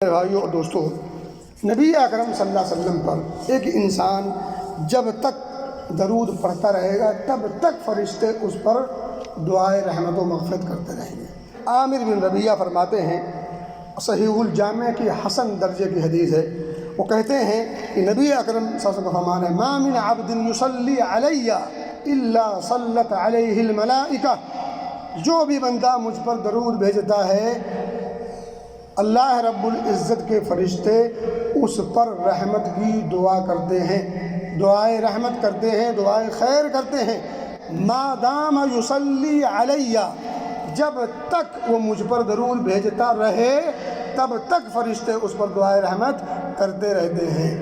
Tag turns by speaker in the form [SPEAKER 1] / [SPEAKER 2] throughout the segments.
[SPEAKER 1] بھائیو اور دوستو، نبی اکرم صلی اللہ علیہ وسلم پر ایک انسان جب تک درود پڑھتا رہے گا تب تک فرشتے اس پر دعائے رحمت و مغفرت کرتے رہیں گے۔ عامر بن ربیعہ فرماتے ہیں، صحیح الجامع کی حسن درجے کی حدیث ہے، وہ کہتے ہیں کہ نبی اکرم صلی اللہ علیہ وسلم کا فرمان ہے، ما من عبد یصلی علی الا صلت علیہ الملائکہ، جو بھی بندہ مجھ پر درود بھیجتا ہے اللہ رب العزت کے فرشتے اس پر رحمت کی دعا کرتے ہیں، دعائے رحمت کرتے ہیں، دعائے خیر کرتے ہیں۔ ما دام یصلی علیہ، جب تک وہ مجھ پر درود بھیجتا رہے تب تک فرشتے اس پر دعائے رحمت کرتے رہتے ہیں۔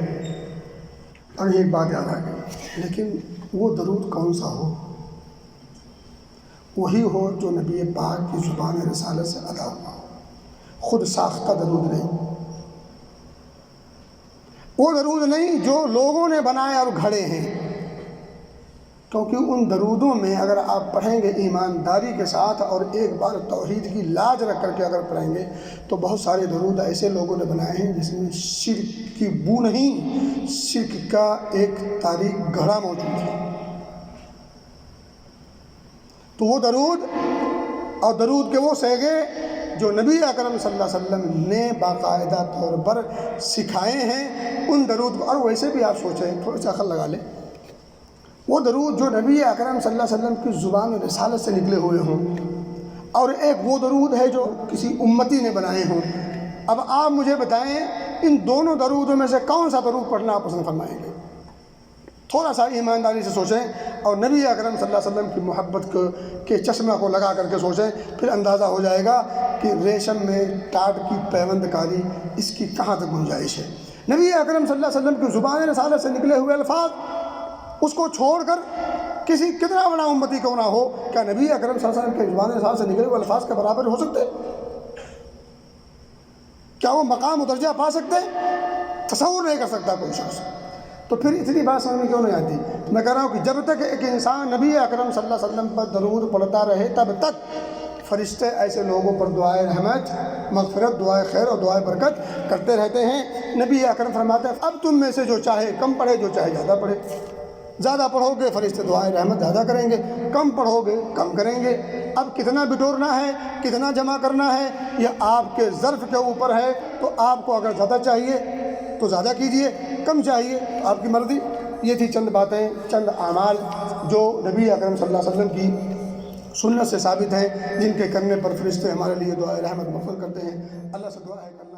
[SPEAKER 1] اور یہ بات یاد آ گئی، لیکن وہ درود کون سا ہو؟ وہی ہو جو نبی پاک کی زبان رسالت سے ادا ہوا، خود ساختہ درود نہیں، وہ درود نہیں جو لوگوں نے بنائے اور گھڑے ہیں، کیونکہ ان درودوں میں اگر آپ پڑھیں گے ایمانداری کے ساتھ اور ایک بار توحید کی لاج رکھ کر کے اگر پڑھیں گے تو بہت سارے درود ایسے لوگوں نے بنائے ہیں جس میں شرک کی بو نہیں، شرک کا ایک تاریک گھڑا موجود ہے۔ تو وہ درود اور درود کے وہ صیغے جو نبی اکرم صلی اللہ علیہ وسلم نے باقاعدہ طور پر سکھائے ہیں، ان درود کو، اور ویسے بھی آپ سوچیں، تھوڑا سا عقل لگا لیں، وہ درود جو نبی اکرم صلی اللہ علیہ وسلم کی زبان و رسالت سے نکلے ہوئے ہوں، اور ایک وہ درود ہے جو کسی امتی نے بنائے ہوں۔ اب آپ مجھے بتائیں ان دونوں درودوں میں سے کون سا درود پڑھنا آپ پسند فرمائیں گے؟ تھوڑا سا ایمانداری سے سوچیں اور نبی اکرم صلی اللہ علیہ وسلم کی محبت کے چشمہ کو لگا کر کے سوچیں، پھر اندازہ ہو جائے گا کہ ریشم میں ٹاٹ کی پیوند کاری اس کی کہاں تک گنجائش ہے۔ نبی اکرم صلی اللہ علیہ وسلم کی زبان رسالت سے نکلے ہوئے الفاظ، اس کو چھوڑ کر کسی کتنا بڑا امتی کیوں نہ ہو، کیا نبی اکرم صلی اللہ علیہ وسلم کے زبان رسالت سے نکلے ہوئے الفاظ کے برابر ہو سکتے؟ کیا وہ مقام و درجہ پا سکتے؟ تصور نہیں کر سکتا کوئی شخص۔ تو پھر اتنی بات سمجھ میں کیوں نہیں آتی؟ میں کہہ رہا ہوں کہ جب تک ایک انسان نبی اکرم صلی اللہ علیہ وسلم پر درود پڑھتا رہے تب تک فرشتے ایسے لوگوں پر دعائے رحمت، مغفرت، دعائے خیر اور دعائے برکت کرتے رہتے ہیں۔ نبی اکرم فرماتے ہیں، اب تم میں سے جو چاہے کم پڑھے، جو چاہے زیادہ پڑھے، زیادہ پڑھو گے فرشتے دعائے رحمت زیادہ کریں گے، کم پڑھو گے کم کریں گے۔ اب کتنا بٹورنا ہے، کتنا جمع کرنا ہے، یہ آپ کے ظرف کے اوپر ہے۔ تو آپ کو اگر زیادہ چاہیے تو زیادہ کیجئے، کم چاہیے تو آپ کی مرضی۔ یہ تھی چند باتیں، چند اعمال جو نبی اکرم صلی اللہ علیہ وسلم کی سنت سے ثابت ہیں، جن کے کرنے پر فرشتے ہمارے لیے دعائے رحمت مغفرت کرتے ہیں۔ اللہ سے دعا ہے کہ اللہ